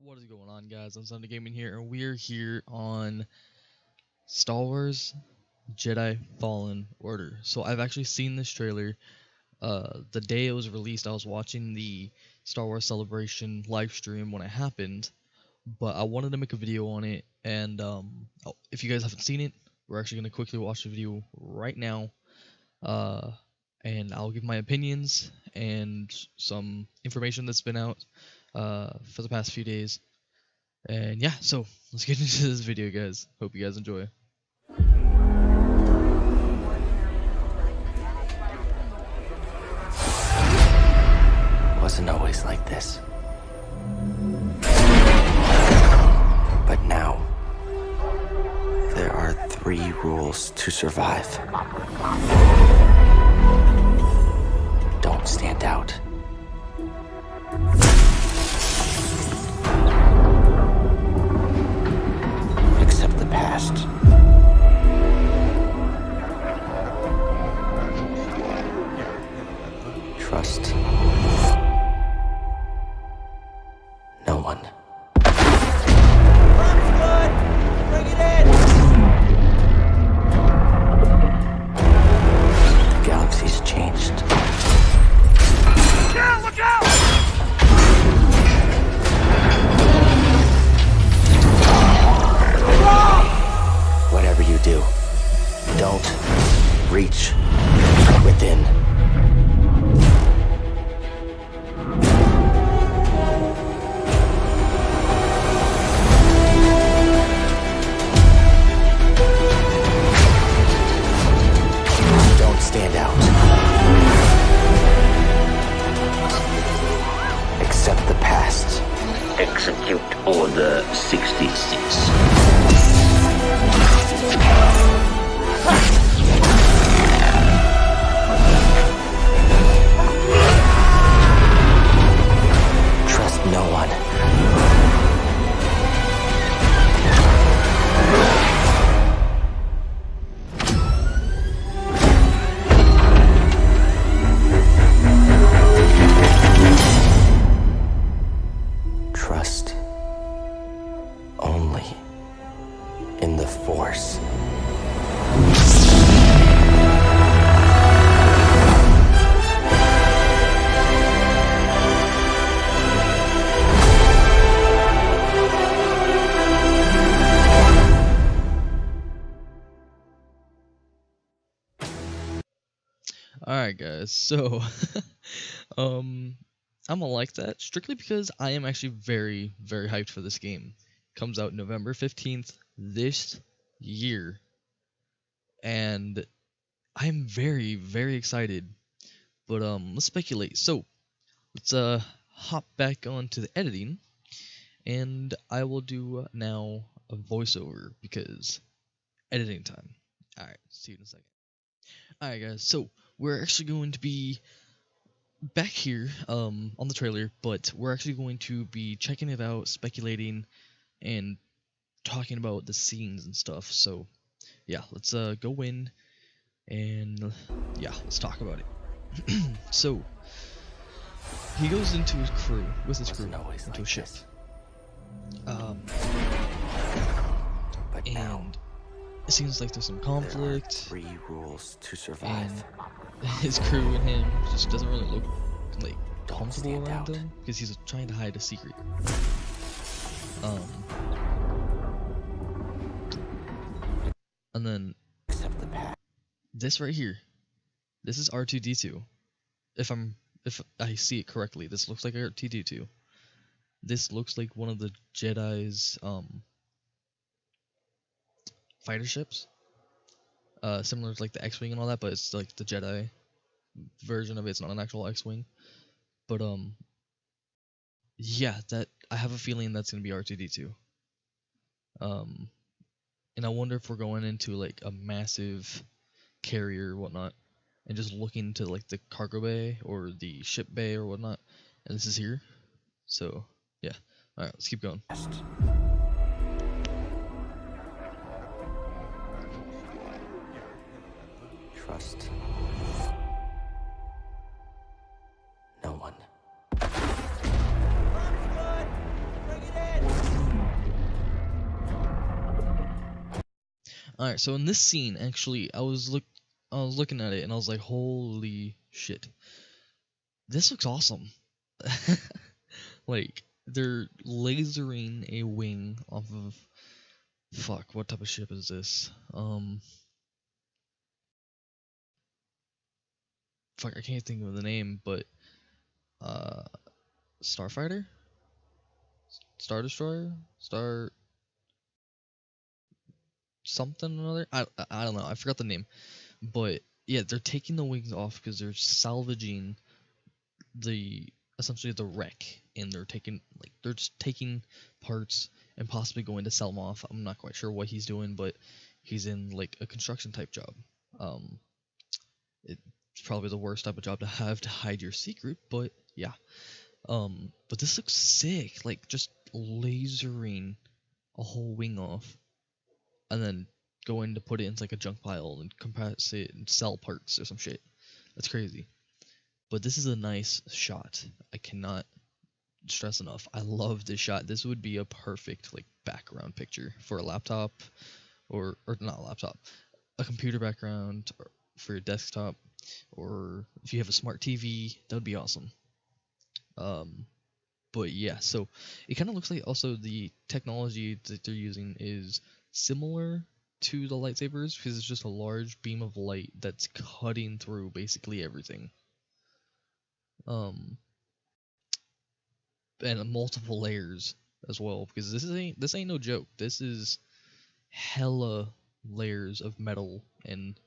What is going on, guys? I'm Sunday Gaming here, and we're here on Star Wars Jedi Fallen Order. So I've actually seen this trailer. The day it was released, I was watching the Star Wars Celebration live stream when it happened, but I wanted to make a video on it. And if you guys haven't seen it, we're actually going to quickly watch the video right now. And I'll give my opinions and some information that's been out for the past few days. And yeah, so let's get into this video, guys. Hope you guys enjoy. Wasn't always like this. But now, there are 3 rules to survive. Don't stand out. Accept the past. Trust no one. The galaxy's changed. Yeah, look out! Whatever you do, don't reach within. Don't stand out. Accept the past. Execute Order 66. Trust no one. Trust only in the Force. Alright, guys, so I'm gonna like that strictly because I am actually very, very hyped for this game. Comes out November 15th this year, and I'm very, very excited. But let's speculate. So let's hop back onto the editing, and I will do now a voiceover because editing time. Alright, see you in a second. Alright, guys, so we're actually going to be back here on the trailer, but we're actually going to be checking it out, speculating, and talking about the scenes and stuff. So yeah, let's go in and yeah, let's talk about it. So he goes into his crew with his crew Wasn't always into a like ship, this. But now, and it seems like there's some there are conflict, 3 rules to survive. and his crew and him just doesn't really look like Don't comfortable stand around out. him because he's trying to hide a secret. And then Accept the past. this right here, this is R2-D2. If I see it correctly, this looks like R2-D2. This looks like one of the Jedi's fighter ships. Similar to like the X-Wing and all that, but it's like the Jedi version of it. It's not an actual X-Wing. But yeah, that I have a feeling that's gonna be R2-D2. And I wonder if we're going into like a massive carrier or whatnot, and just looking to like the cargo bay or the ship bay or whatnot, and this is here. So yeah, all right, let's keep going. Trust no one. All right, so in this scene, actually, I was looking at it and I was like, holy shit, this looks awesome. Like they're lasering a wing off of fuck, what type of ship is this? Fuck, I can't think of the name, but uh, Starfighter, Star Destroyer, Star something or another. I don't know. I forgot the name, but yeah, they're taking the wings off because they're salvaging the essentially the wreck, and they're just taking parts and possibly going to sell them off. I'm not quite sure what he's doing, but he's in like a construction type job. Um, it's probably the worst type of job to have to hide your secret, but yeah. But this looks sick. Like just lasering a whole wing off, and then going to put it into like a junk pile and compress it and sell parts or some shit. That's crazy. But this is a nice shot. I cannot stress enough. I love this shot. This would be a perfect like background picture for a laptop, or not a laptop, a computer background for your desktop, or if you have a smart TV, that would be awesome. But yeah, so it kind of looks like also the technology that they're using is similar to the lightsabers because it's just a large beam of light that's cutting through basically everything. Um, and multiple layers as well because this ain't no joke. This is hella layers of metal and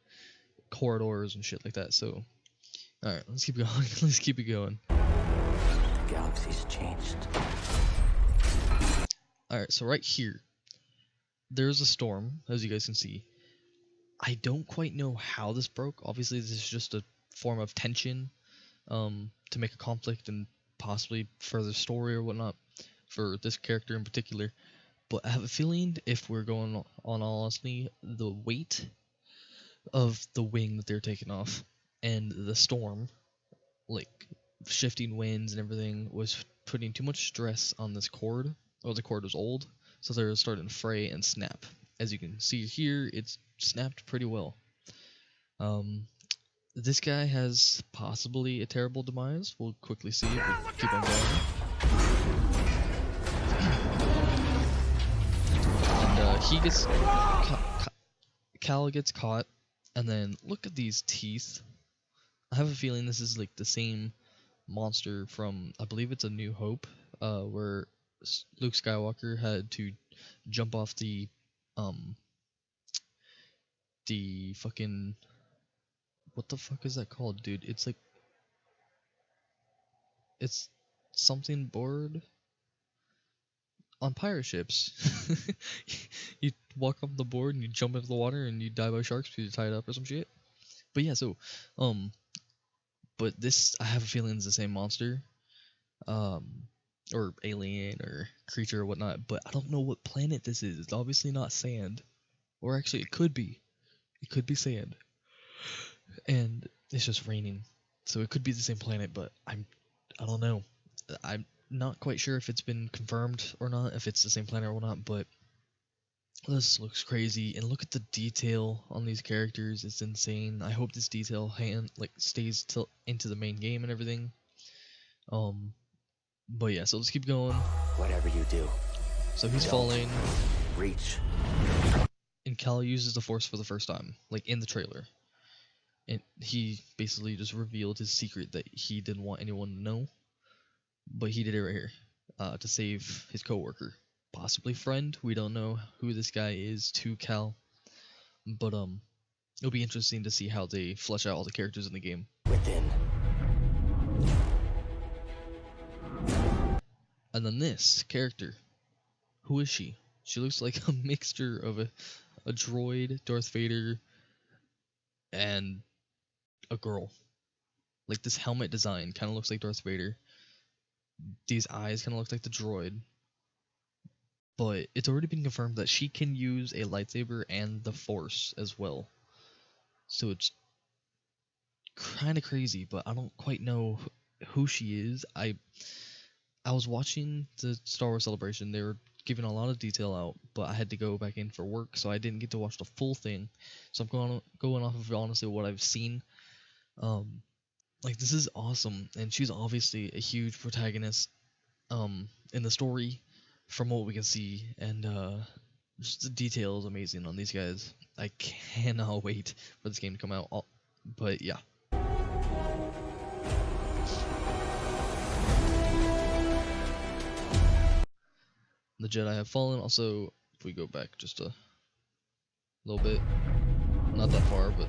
corridors and shit like that. So, all right, let's keep going. Let's keep it going. The galaxy's changed. All right, so right here, there's a storm, as you guys can see. I don't quite know how this broke. Obviously, this is just a form of tension, to make a conflict and possibly further story or whatnot for this character in particular. But I have a feeling, if we're going on honestly, the weight of the wing that they're taking off and the storm, like shifting winds and everything, was putting too much stress on this cord, or the cord was old, so they're starting to fray and snap. As you can see here, it's snapped pretty well. This guy has possibly a terrible demise. We'll quickly see if we keep on going. And he gets Cal gets caught, and then look at these teeth. I have a feeling this is like the same monster from, I believe it's A New Hope, where Luke Skywalker had to jump off the fucking, what the fuck is that called, dude? It's like, it's something board on pirate ships. You walk off the board and you jump into the water and you die by sharks because you're tied up or some shit. But yeah, so but this, I have a feeling is the same monster, or alien or creature or whatnot. But I don't know what planet this is. It's obviously not sand, or actually it could be. It could be sand, and it's just raining, so it could be the same planet. But I don't know. I'm not quite sure if it's been confirmed or not, if it's the same planet or not. But this looks crazy, and look at the detail on these characters. It's insane. I hope this detail stays till into the main game and everything. But yeah, so let's keep going. Whatever you do, So he's falling, reach. and Cal uses the Force for the first time, like in the trailer. And he basically just revealed his secret that he didn't want anyone to know, but he did it right here, to save his coworker, possibly friend. We don't know who this guy is to Cal, but it'll be interesting to see how they flesh out all the characters in the game. Within. And then this character, who is she? She looks like a mixture of a droid, Darth Vader, and a girl. Like this helmet design kind of looks like Darth Vader. These eyes kind of look like the droid. But it's already been confirmed that she can use a lightsaber and the Force as well. So it's kind of crazy, but I don't quite know who she is. I was watching the Star Wars Celebration. They were giving a lot of detail out, but I had to go back in for work, so I didn't get to watch the full thing. So I'm going off of honestly what I've seen. Like this is awesome, and she's obviously a huge protagonist in the story, from what we can see, and just the detail is amazing on these guys. I cannot wait for this game to come out. But yeah. The Jedi have fallen. Also, if we go back just a little bit, not that far, but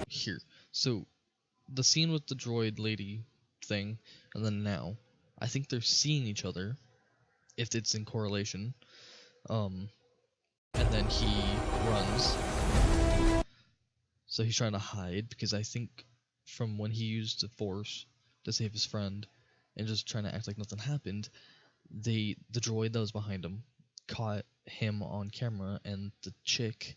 here. So the scene with the droid lady thing, and then now, I think they're seeing each other, if it's in correlation. And then he runs. So he's trying to hide because I think from when he used the Force to save his friend and just trying to act like nothing happened, the droid that was behind him caught him on camera, and the chick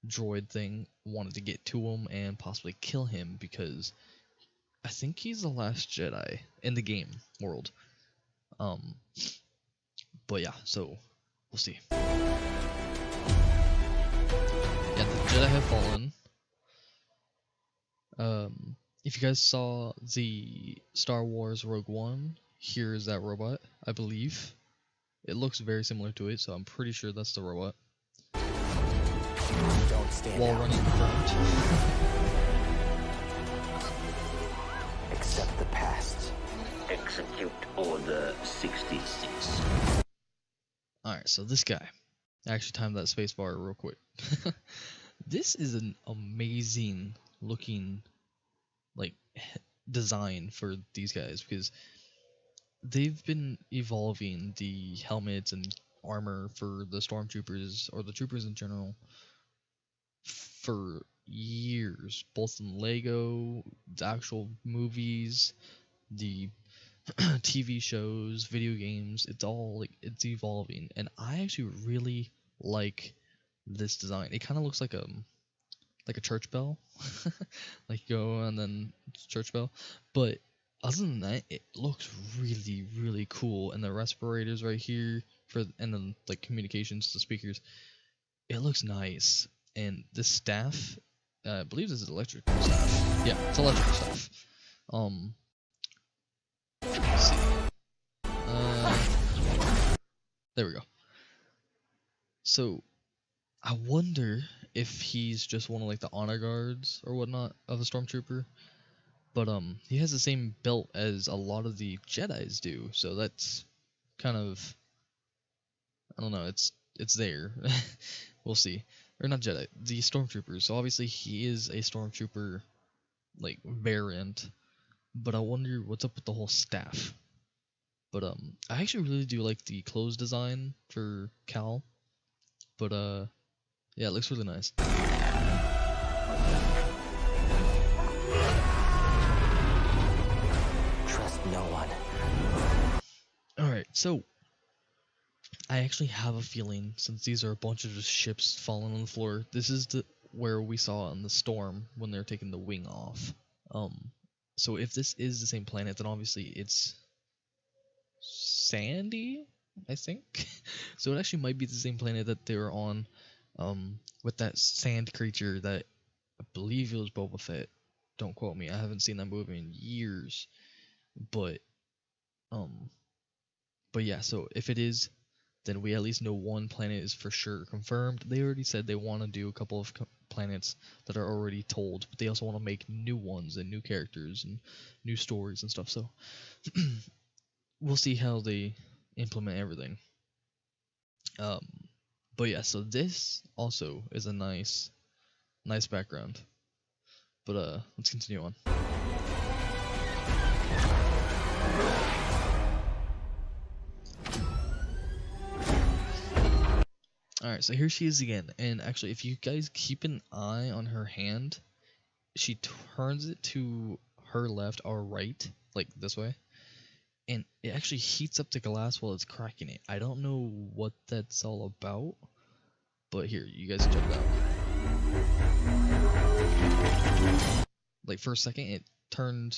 droid thing wanted to get to him and possibly kill him because I think he's the last Jedi in the game world. But yeah, so we'll see. Yeah, the Jedi have fallen. If you guys saw the Star Wars Rogue One, here is that robot, I believe. It looks very similar to it, so I'm pretty sure that's the robot. Don't stand Wall out. running confirmed. Accept the past. Execute Order 66. Alright, so this guy. I actually timed that spacebar real quick. This is an amazing looking design for these guys, because they've been evolving the helmets and armor for the stormtroopers, or the troopers in general, for years, both in Lego, the actual movies, the TV shows, video games. It's all it's evolving, and I actually really like this design. It kind of looks like a church bell, like go and then church bell. But other than that, it looks really, really cool. And the respirators right here and then communications to speakers, it looks nice. And the staff, I believe this is electrical staff. Yeah, it's electrical staff. Let's see. There we go. So I wonder if he's just one of the honor guards or whatnot of a stormtrooper, but he has the same belt as a lot of the Jedis do, so that's kind of, I don't know, it's there. We'll see. Or not Jedi, the stormtroopers. So obviously he is a stormtrooper variant, but I wonder what's up with the whole staff. But I actually really do like the clothes design for Cal, but yeah, it looks really nice. Trust no one. Alright, so I actually have a feeling, since these are a bunch of just ships falling on the floor, this is where we saw in the storm when they're taking the wing off. So if this is the same planet, then obviously it's sandy, I think. So it actually might be the same planet that they were on, with that sand creature that I believe it was Boba Fett. Don't quote me, I haven't seen that movie in years. But yeah, so if it is, then we at least know one planet is for sure confirmed. They already said they want to do a couple of planets that are already told, but they also want to make new ones and new characters and new stories and stuff. So we'll see how they implement everything. But yeah, so this also is a nice background. But let's continue on. Alright, so here she is again, and actually if you guys keep an eye on her hand, she turns it to her left or right, like this way, and it actually heats up the glass while it's cracking it. I don't know what that's all about, but here, you guys check it out. For a second it turned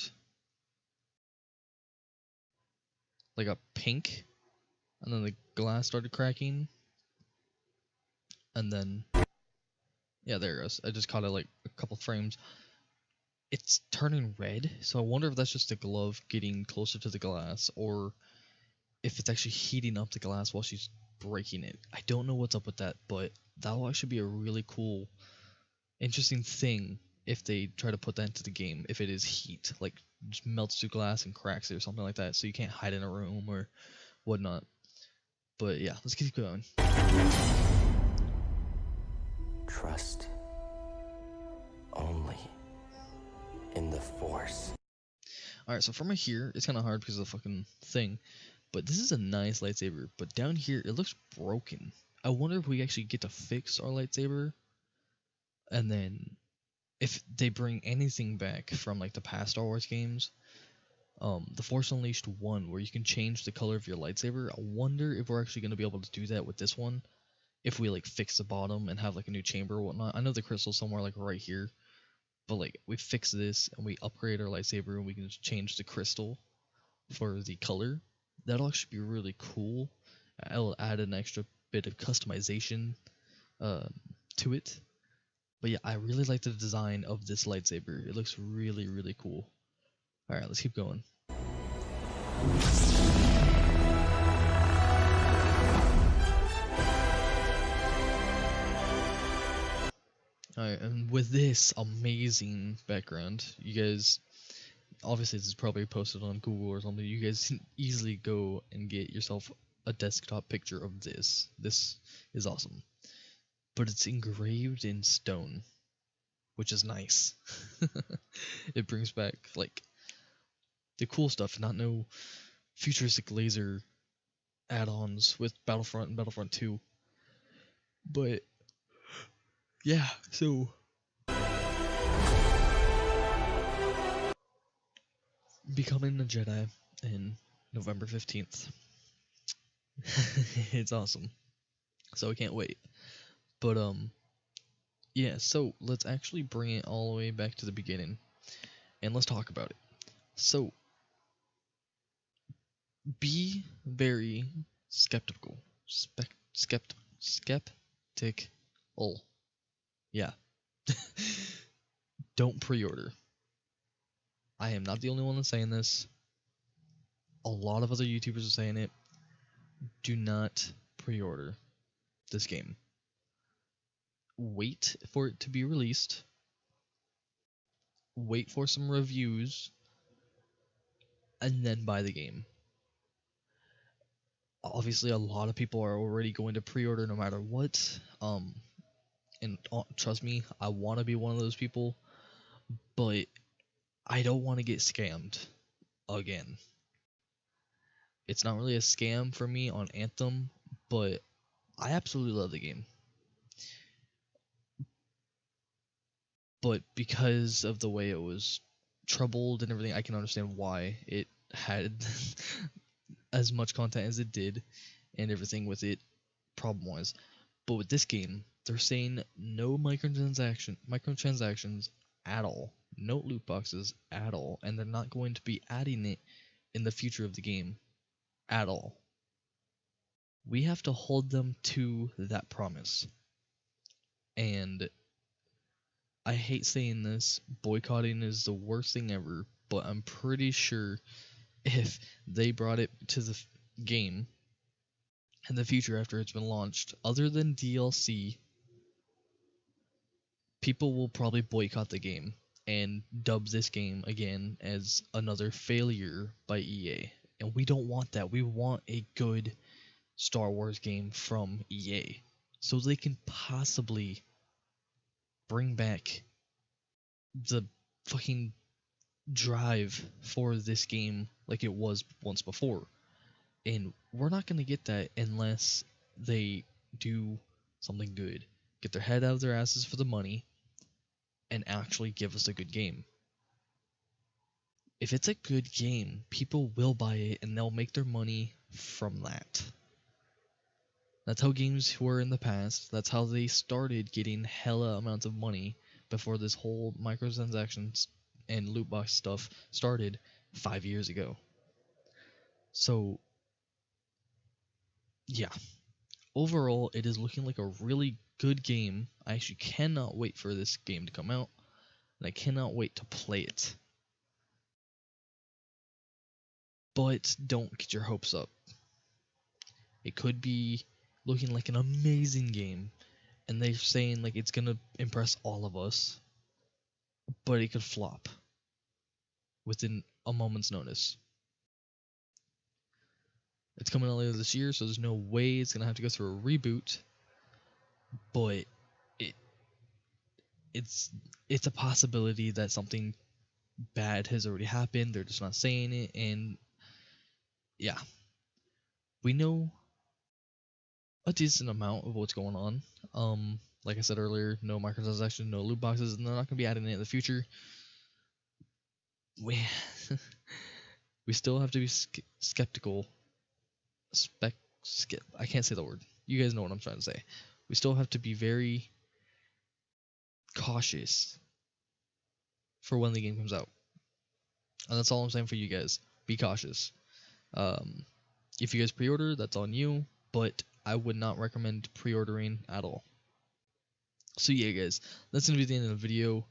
like a pink, and then the glass started cracking, and then yeah, there it goes. I just caught it like a couple frames. It's turning red, so I wonder if that's just the glove getting closer to the glass, or if it's actually heating up the glass while she's breaking it. I don't know what's up with that, but that'll actually be a really cool, interesting thing if they try to put that into the game. If it is heat, like just melts through glass and cracks it or something like that, so you can't hide in a room or whatnot. But yeah, let's keep going. Trust only in the Force. Alright, so from here, it's kind of hard because of the fucking thing. But this is a nice lightsaber. But down here, it looks broken. I wonder if we actually get to fix our lightsaber. And then, if they bring anything back from like the past Star Wars games, the Force Unleashed 1, where you can change the color of your lightsaber. I wonder if we're actually going to be able to do that with this one. If we like fix the bottom and have like a new chamber or whatnot. I know the crystal's somewhere like right here. But like we fix this and we upgrade our lightsaber and we can just change the crystal for the color. That'll actually be really cool. It'll add an extra bit of customization to it. But yeah, I really like the design of this lightsaber. It looks really, really cool. Alright, let's keep going. Alright, and with this amazing background, you guys, obviously this is probably posted on Google or something, you guys can easily go and get yourself a desktop picture of this. This is awesome. But it's engraved in stone, which is nice. It brings back, like, the cool stuff, not no futuristic laser add-ons with Battlefront and Battlefront 2. But yeah, so becoming a Jedi in November 15th. It's awesome. So I can't wait. But yeah, so let's actually bring it all the way back to the beginning and let's talk about it. So be very skeptical. Skeptical. Yeah. Don't pre-order. I am not the only one that's saying this. A lot of other YouTubers are saying it. Do not pre-order this game. Wait for it to be released. Wait for some reviews. And then buy the game. Obviously, a lot of people are already going to pre-order no matter what. And trust me, I want to be one of those people. But I don't want to get scammed again. It's not really a scam for me on Anthem, but I absolutely love the game. But because of the way it was troubled and everything, I can understand why it had as much content as it did and everything with it problem-wise. But with this game, they're saying no microtransactions at all. No loot boxes at all. And they're not going to be adding it in the future of the game at all. We have to hold them to that promise. And I hate saying this, boycotting is the worst thing ever, but I'm pretty sure if they brought it to the game in the future after it's been launched, other than DLC, people will probably boycott the game and dub this game again as another failure by EA. And we don't want that. We want a good Star Wars game from EA. So they can possibly bring back the fucking drive for this game like it was once before. And we're not going to get that unless they do something good. Get their head out of their asses for the money and actually give us a good game. If it's a good game, people will buy it and they'll make their money from that. That's how games were in the past. That's how they started getting hella amounts of money before this whole microtransactions and loot box stuff started 5 years ago. So, yeah. Overall, it is looking like a really good game. I actually cannot wait for this game to come out, and I cannot wait to play it. But don't get your hopes up. It could be looking like an amazing game, and they're saying like it's gonna impress all of us, but it could flop within a moment's notice. It's coming out later this year, so there's no way it's gonna have to go through a reboot. But it it's a possibility that something bad has already happened. They're just not saying it, and yeah, we know a decent amount of what's going on. Like I said earlier, no microtransactions, no loot boxes, and they're not gonna be adding it in the future. We we still have to be skeptical. I can't say the word. You guys know what I'm trying to say. We still have to be very cautious for when the game comes out, and that's all I'm saying for you guys. Be cautious. If you guys pre-order, that's on you, but I would not recommend pre-ordering at all. So yeah, guys, that's gonna be the end of the video.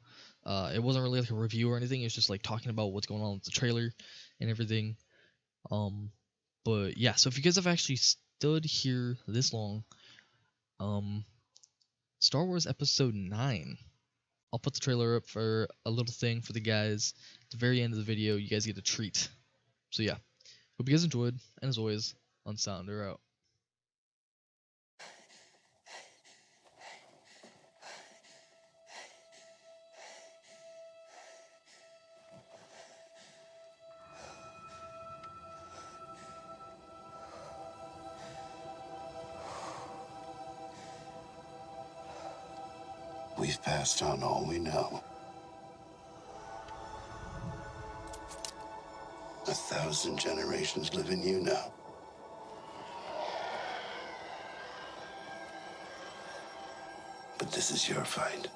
It wasn't really like a review or anything. It's just like talking about what's going on with the trailer and everything. But yeah, so if you guys have actually stood here this long, Star Wars Episode 9. I'll put the trailer up for a little thing for the guys. At the very end of the video, you guys get a treat. So yeah, hope you guys enjoyed, and as always, Unsounder out. We've passed on all we know. 1,000 generations live in you now. But this is your fight.